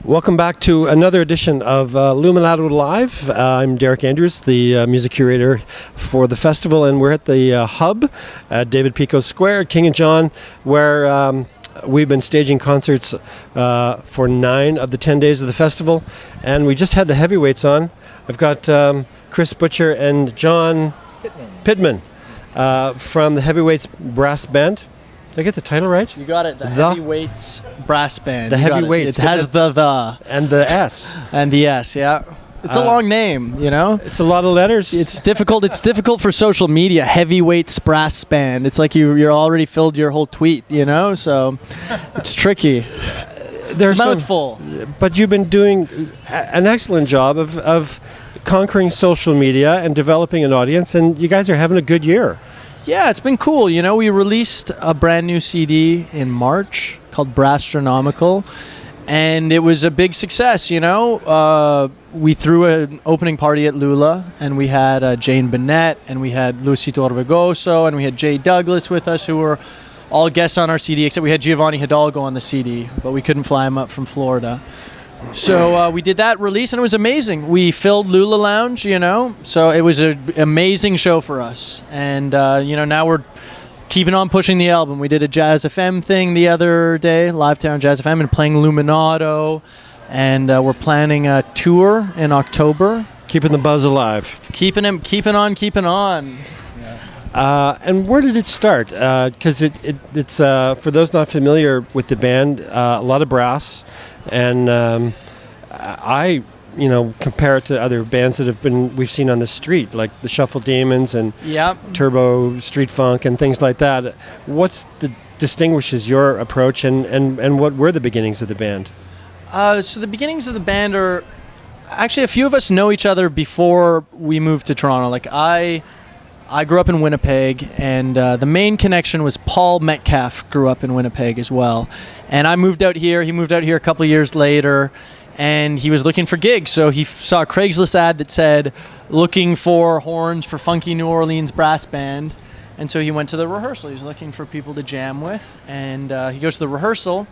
Welcome back to another edition of Luminato Live. I'm Derek Andrews, the music curator for the festival, and we're at the hub at David Pico Square at King and John, where we've been staging concerts for 9 of the 10 days of the festival, and we just had the heavyweights on. I've got Chris Butcher and John Pittman from the Heavyweights Brass Band. Did I get the title right? You got it. The Heavyweights Brass Band. The Heavyweights. It has the. And the S. And the S, yeah. It's a long name, you know? It's a lot of letters. It's difficult. It's difficult for social media. Heavyweights Brass Band. It's like you're already filled your whole tweet, you know? So it's tricky. It's a mouthful. But you've been doing an excellent job of conquering social media and developing an audience, and you guys are having a good year. Yeah, it's been cool. You know, we released a brand new CD in March called Brasstronomical, and it was a big success, you know. We threw an opening party at Lula, and we had Jane Bennett, and we had Luisito Orbegoso, and we had Jay Douglas with us, who were all guests on our CD, except we had Giovanni Hidalgo on the CD, but we couldn't fly him up from Florida. So we did that release, and it was amazing. We filled Lula Lounge, you know, so it was an amazing show for us. And, you know, now we're keeping on pushing the album. We did a Jazz FM thing the other day, Live Town Jazz FM, and playing Luminato. And we're planning a tour in October. Keeping the buzz alive. Keeping on. And where did it start? Because it's for those not familiar with the band, a lot of brass. And I, you know, compare it to other bands that we've seen on the street, like the Shuffle Demons and Turbo Street Funk and things like that. What's the distinguishes your approach, and what were the beginnings of the band? So the beginnings of the band are actually, a few of us know each other before we moved to Toronto. Like I grew up in Winnipeg, and the main connection was Paul Metcalf grew up in Winnipeg as well. And I moved out here. He moved out here a couple of years later, and he was looking for gigs. So he saw a Craigslist ad that said, looking for horns for Funky New Orleans Brass Band. And so he went to the rehearsal. He was looking for people to jam with. And he goes to the rehearsal,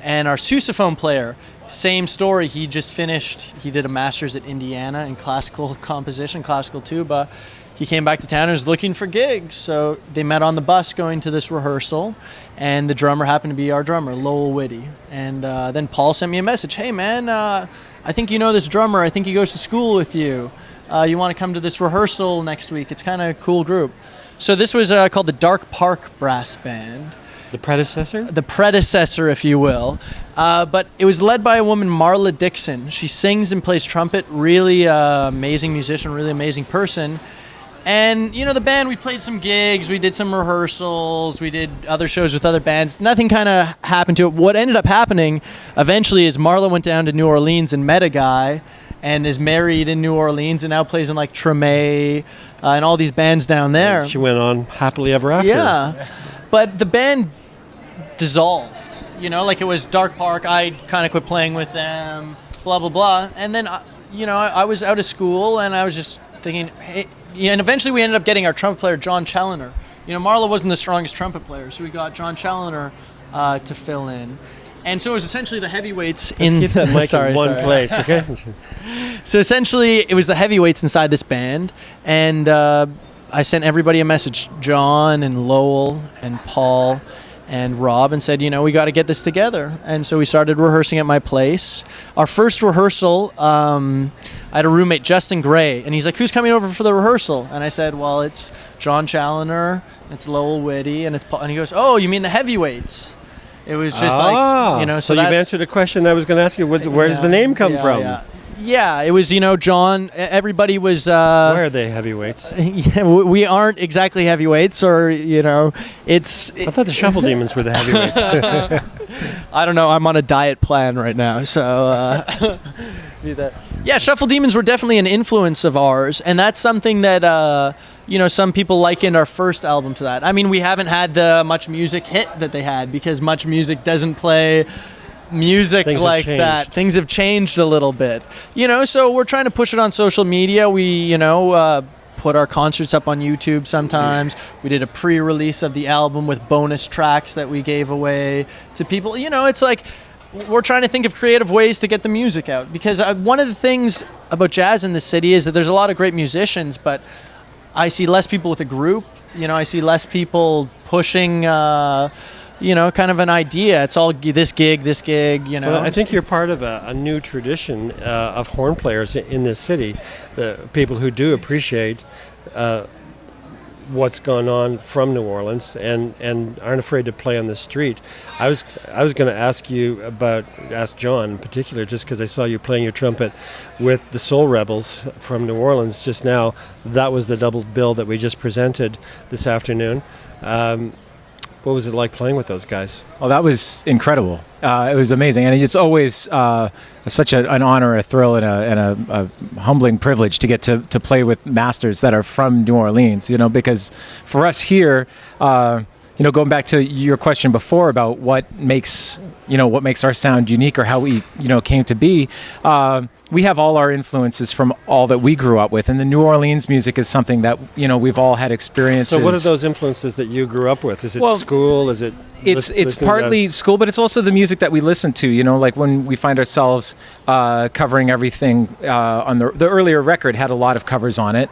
and our sousaphone player, same story. He just finished, he did a master's at Indiana in classical composition, classical tuba. He came back to town and was looking for gigs. So they met on the bus going to this rehearsal, and the drummer happened to be our drummer, Lowell Whitty. And then Paul sent me a message. Hey, man, I think you know this drummer. I think he goes to school with you. You want to come to this rehearsal next week? It's kind of a cool group. So this was called the Dark Park Brass Band. The predecessor? The predecessor, if you will. But it was led by a woman, Marla Dixon. She sings and plays trumpet. Really amazing musician, really amazing person. And, you know, the band, we played some gigs, we did some rehearsals, we did other shows with other bands. Nothing kind of happened to it. What ended up happening eventually is Marla went down to New Orleans and met a guy and is married in New Orleans and now plays in like Treme and all these bands down there. And she went on happily ever after. Yeah. But the band dissolved, you know, like it was Dark Park. I kind of quit playing with them, blah, blah, blah. And then, you know, I was out of school and I was just thinking, hey, and eventually we ended up getting our trumpet player, John Challoner. You know, Marla wasn't the strongest trumpet player, so we got John Challoner to fill in. And so it was essentially the heavyweights Let's keep that mic in one place, okay? So essentially it was the heavyweights inside this band, and I sent everybody a message, John and Lowell and Paul and Rob, and said, you know, we got to get this together. And so we started rehearsing at my place. Our first rehearsal, I had a roommate, Justin Gray, and he's like, who's coming over for the rehearsal? And I said, well, it's John Challoner, it's Lowell Whitty, and it's Paul. And he goes, oh, you mean the heavyweights? It was just like, you know, so you've answered a question I was going to ask you. Where does the name come from? Yeah, it was, you know, John, everybody was... Where are they heavyweights? Yeah, we aren't exactly heavyweights, or, you know, it's... I thought the Shuffle Demons were the heavyweights. I don't know, I'm on a diet plan right now, so... do that. Yeah, Shuffle Demons were definitely an influence of ours, and that's something that, you know, some people likened our first album to that. I mean, we haven't had the Much Music hit that they had, because Much Music doesn't play... music like that. Things have changed a little bit, you know, so we're trying to push it on social media. We, you know, put our concerts up on YouTube sometimes. We did a pre-release of the album with bonus tracks that we gave away to people. You know, it's like we're trying to think of creative ways to get the music out, because one of the things about jazz in the city is that there's a lot of great musicians, but I see less people with a group. I see less people pushing, kind of an idea. It's all this gig. Well, I think you're part of a new tradition of horn players in this city, the people who do appreciate what's gone on from New Orleans and aren't afraid to play on the street. I was going to ask John in particular, just because I saw you playing your trumpet with the Soul Rebels from New Orleans just now. That was the double bill that we just presented this afternoon. What was it like playing with those guys? Oh, that was incredible. It was amazing, and it's always such an honor, a thrill, and a humbling privilege to get to play with masters that are from New Orleans. Because for us here, going back to your question before about what makes our sound unique, or how we came to be. We have all our influences from all that we grew up with, and the New Orleans music is something that we've all had experiences. So what are those influences that you grew up with? Is it school? Is it? It's partly school, but it's also the music that we listen to. Like when we find ourselves covering everything on the earlier record had a lot of covers on it.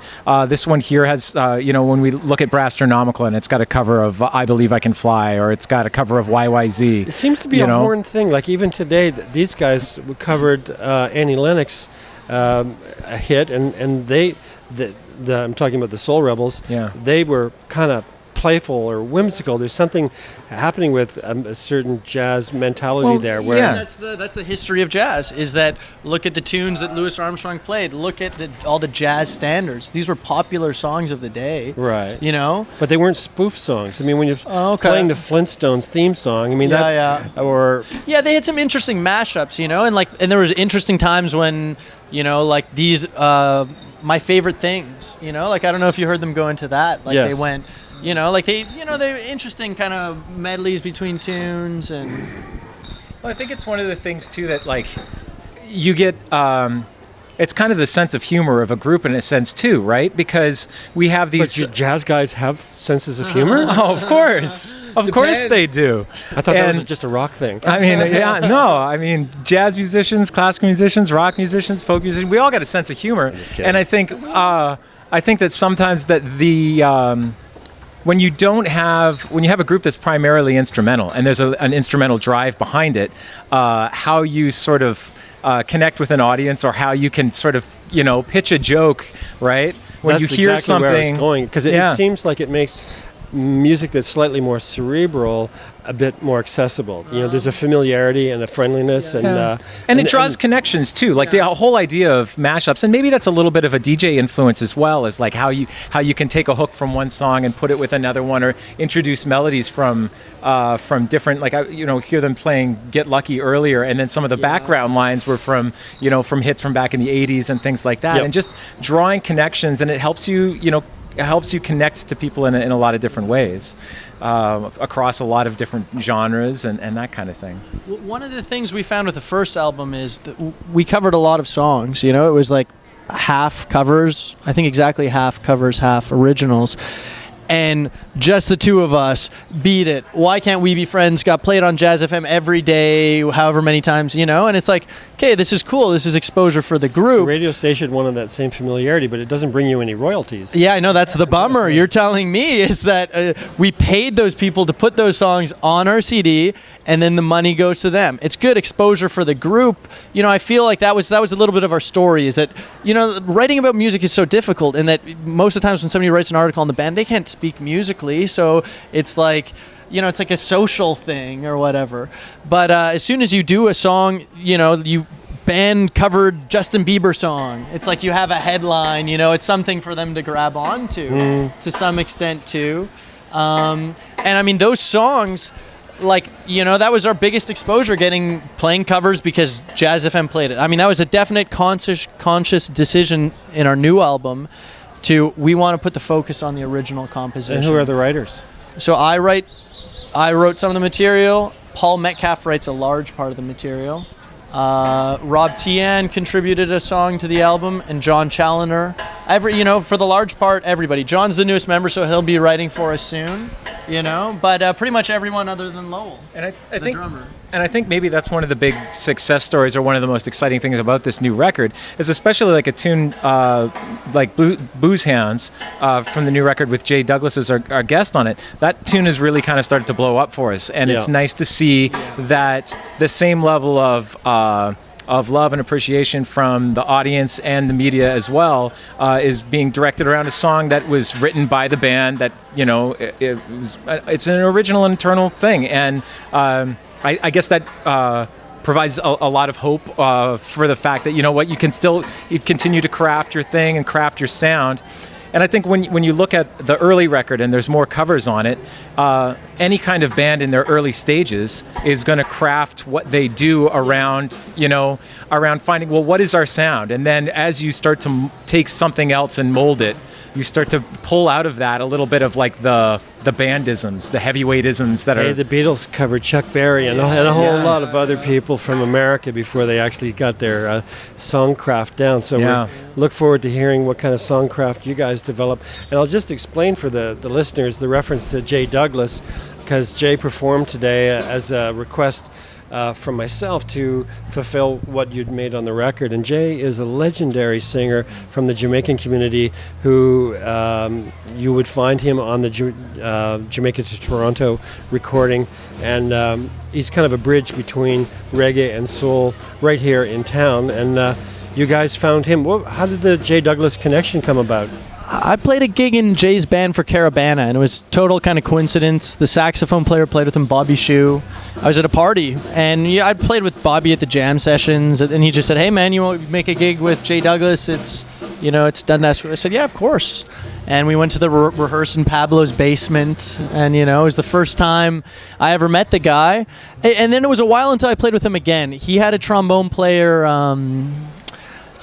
This one here has, when we look at Brasstronomical, and it's got a cover of "I Believe I Can Fly," or it's got a cover of YYZ. It seems to be a horn thing. Like even today, these guys covered Annie Lennox. A hit, and I'm talking about the Soul Rebels. Yeah, they were kind of playful or whimsical. There's something happening with a certain jazz mentality there. Where that's the history of jazz. Is that look at the tunes that Louis Armstrong played. Look at all the jazz standards. These were popular songs of the day. Right. But they weren't spoof songs. I mean, when you're playing the Flintstones theme song, they had some interesting mashups. And there was interesting times when these My Favorite Things. I don't know if you heard them go into that. Yes. They went. They're interesting kind of medleys between tunes. And I think it's one of the things too that you get. It's kind of the sense of humor of a group in a sense too, right? Because we have these. But jazz guys have senses of humor? Oh, of course. Of course they do. I thought that was just a rock thing. Jazz musicians, classical musicians, rock musicians, folk musicians, we all got a sense of humor. And I think that sometimes that when you have a group that's primarily instrumental and there's an instrumental drive behind it, how you sort of connect with an audience, or how you can sort of pitch a joke, right? When That's you hear exactly something, where I was going, because it seems like it makes music that's slightly more cerebral a bit more accessible. There's a familiarity and a friendliness, and it draws connections too. The whole idea of mashups, and maybe that's a little bit of a DJ influence as well, is how you can take a hook from one song and put it with another one, or introduce melodies from different. Hear them playing "Get Lucky" earlier, and then some of the background lines were from hits from back in the '80s and things like that, and just drawing connections, and it helps you connect to people in a lot of different ways, across a lot of different genres and that kind of thing. One of the things we found with the first album is that we covered a lot of songs. It was like half covers, I think exactly half covers, half originals. And just the two of us beat it. Why Can't We Be Friends got played on Jazz FM every day, however many times, and it's like, okay, this is cool. This is exposure for the group. The radio station wanted that same familiarity, but it doesn't bring you any royalties. Yeah, I know, that's the bummer. You're telling me is that we paid those people to put those songs on our CD, and then the money goes to them. It's good exposure for the group. I feel like that was a little bit of our story, is that, writing about music is so difficult, and that most of the times when somebody writes an article on the band, they can't speak musically, so it's like, it's like a social thing or whatever. But as soon as you do a song, you band covered Justin Bieber song, it's like you have a headline, it's something for them to grab onto to some extent too. And those songs, that was our biggest exposure, playing covers because Jazz FM played it. That was a definite conscious decision in our new album. We want to put the focus on the original composition. And who are the writers? So I wrote some of the material. Paul Metcalf writes a large part of the material. Rob Tian contributed a song to the album, and John Challoner for the large part, everybody. John's the newest member, so he'll be writing for us soon, but pretty much everyone other than Lowell, And I the think, drummer. and I think maybe that's one of the big success stories, or one of the most exciting things about this new record, is especially like a tune like Booze Hounds from the new record with Jay Douglas as our guest on it. That tune has really kind of started to blow up for us, and it's nice to see that the same level of love and appreciation from the audience and the media as well is being directed around a song that was written by the band. That it's an original internal thing, and I guess that provides a lot of hope for the fact that you can still continue to craft your thing and craft your sound. And I think when you look at the early record and there's more covers on it, any kind of band in their early stages is going to craft what they do around finding, well, what is our sound? And then as you start to take something else and mold it, you start to pull out of that a little bit of like the bandisms, the heavyweightisms that are... The Beatles covered Chuck Berry and a whole lot of other people from America before they actually got their Songcraft down. So we look forward to hearing what kind of Songcraft you guys develop. And I'll just explain for the listeners the reference to Jay Douglas, because Jay performed today as a request from myself to fulfill what you'd made on the record. And Jay is a legendary singer from the Jamaican community who you would find him on the Jamaica to Toronto recording. And he's kind of a bridge between reggae and soul right here in town. And you guys found him. How did the Jay Douglas connection come about? I played a gig in Jay's band for Caravana, and it was total kind of coincidence. The saxophone player played with him, Bobby Shue. I was at a party, and I played with Bobby at the jam sessions, and he just said, "Hey man, you want to make a gig with Jay Douglas? It's Dundas." I said, "Yeah, of course." And we went to the rehearse in Pablo's basement, and it was the first time I ever met the guy. And then it was a while until I played with him again. He had a trombone player.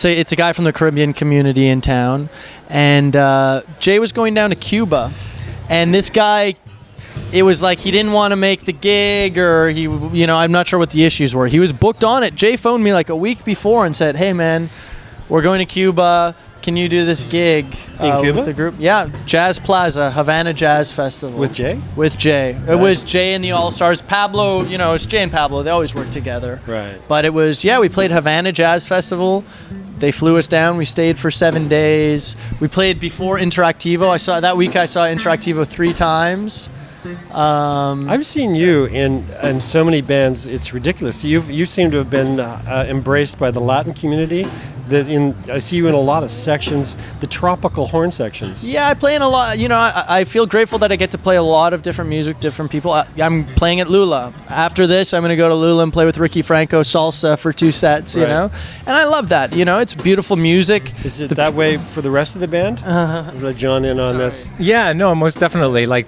It's a guy from the Caribbean community in town, and Jay was going down to Cuba, and this guy, it was like he didn't want to make the gig, or I'm not sure what the issues were. He was booked on it. Jay phoned me like a week before and said, "Hey man, we're going to Cuba. Can you do this gig in Cuba with the group?" Yeah, Jazz Plaza, Havana Jazz Festival. With Jay? With Jay. Right. It was Jay and the All-Stars. Pablo, it's Jay and Pablo. They always work together. Right. But it was, we played Havana Jazz Festival. They flew us down. We stayed for 7 days. We played before Interactivo. That week I saw Interactivo 3 times. I've seen you in so many bands. It's ridiculous. You seem to have been embraced by the Latin community. I see you in a lot of sections, the tropical horn sections. Yeah, I play in a lot. I feel grateful that I get to play a lot of different music, different people. I'm playing at Lula. After this, I'm going to go to Lula and play with Ricky Franco salsa for 2 sets. Right. And I love that. It's beautiful music. Is it that way for the rest of the band? Let John in on this. Yeah, no, most definitely. Like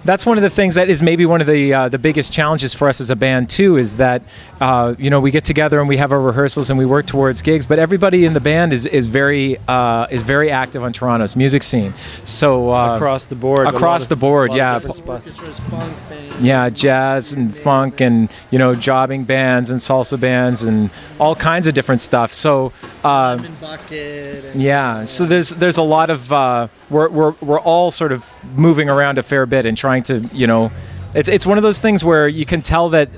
that's one of the things that is maybe one of the biggest challenges for us as a band too, is that we get together and we have our rehearsals and we work towards gigs, but everybody in the band is very active on Toronto's music scene. So across the board. Yeah. Yeah, jazz and funk and jobbing bands and salsa bands and all kinds of different stuff. So yeah, so there's a lot of we're all sort of moving around a fair bit and trying to it's one of those things where you can tell that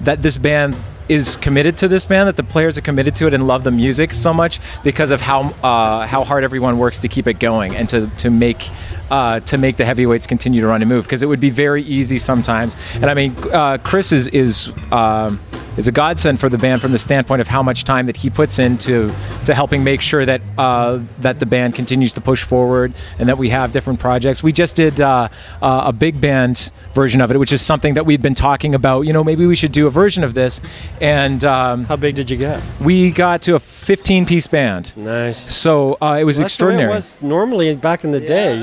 that this band is committed to this band, that the players are committed to it and love the music so much because of how hard everyone works to keep it going and to make the heavyweights continue to run and move, because it would be very easy sometimes. And I mean, Chris is a godsend for the band from the standpoint of how much time that he puts into helping make sure that that the band continues to push forward and that we have different projects. We just did a big band version of it, which is something that we've been talking about. Maybe we should do a version of this. And how big did you get? We got to a 15-piece band. Nice. So it was extraordinary. That's the way it was normally back in the day,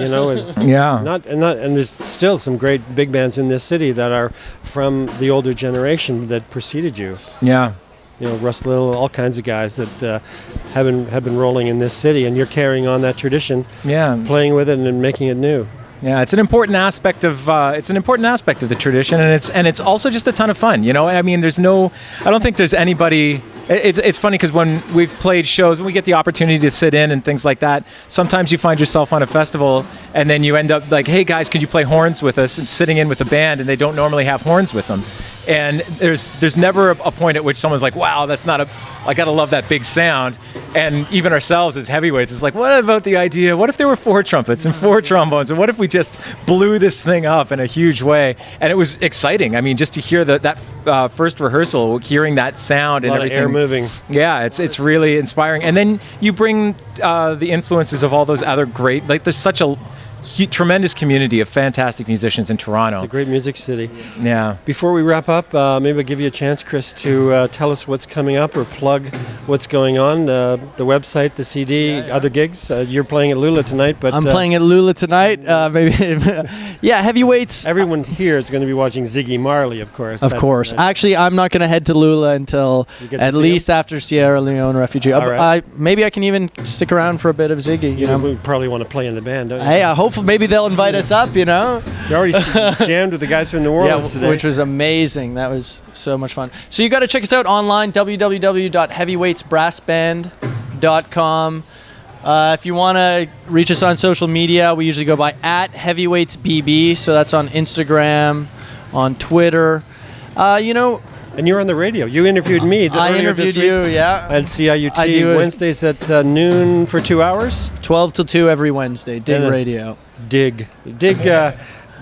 Yeah. And there's still some great big bands in this city that are from the older generation that preceded you. Yeah. Russ Little, all kinds of guys that have been rolling in this city, and you're carrying on that tradition. Yeah. Playing with it and making it new. Yeah, it's an important aspect of the tradition, and it's also just a ton of fun. I mean, I don't think there's anybody It's funny because when we've played shows, when we get the opportunity to sit in and things like that, sometimes you find yourself on a festival and then you end up like, hey guys, could you play horns with us? And sitting in with a band and they don't normally have horns with them. And there's never a point at which someone's like, wow, that's not I gotta love that big sound. And even ourselves as heavyweights, it's like, what about the idea? What if there were 4 trumpets and 4 trombones? And what if we just blew this thing up in a huge way? And it was exciting. I mean, just to hear that first rehearsal, hearing that sound and everything. Air moving. Yeah, it's really inspiring. And then you bring the influences of all those other great, like there's such a tremendous community of fantastic musicians in Toronto. It's a great music city. Yeah. Before we wrap up, maybe I'll give you a chance, Chris, to tell us what's coming up or plug what's going on, the website, the CD, other gigs. You're playing at Lula tonight, but I'm playing at Lula tonight. Maybe, yeah, Heavyweights. Everyone here is going to be watching Ziggy Marley, of course. Of course. Actually, I'm not going to head to Lula until at least after Sierra Leone Refugee. All right. Maybe I can even stick around for a bit of Ziggy. You know, we probably want to play in the band, don't you? Hey, hopefully maybe they'll invite us up. You know, you already jammed with the guys from New Orleans today, which was amazing. That was so much fun. So you got to check us out online, www.heavyweightsbrassband.com. If you want to reach us on social media, we usually go by @heavyweightsbb. So that's on Instagram, on Twitter. You know. And you're on the radio. You interviewed me. I interviewed you, yeah. At CIUT Wednesdays at noon for 2 hours. 12 till 2 every Wednesday. Dig radio. Dig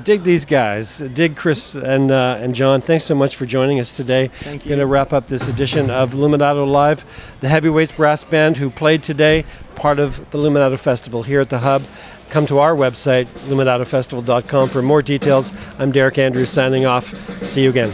these guys. Dig Chris and John. Thanks so much for joining us today. Thank you. We're going to wrap up this edition of Luminato Live. The Heavyweights Brass Band who played today, part of the Luminato Festival here at the Hub. Come to our website, luminatofestival.com, for more details. I'm Derek Andrews signing off. See you again.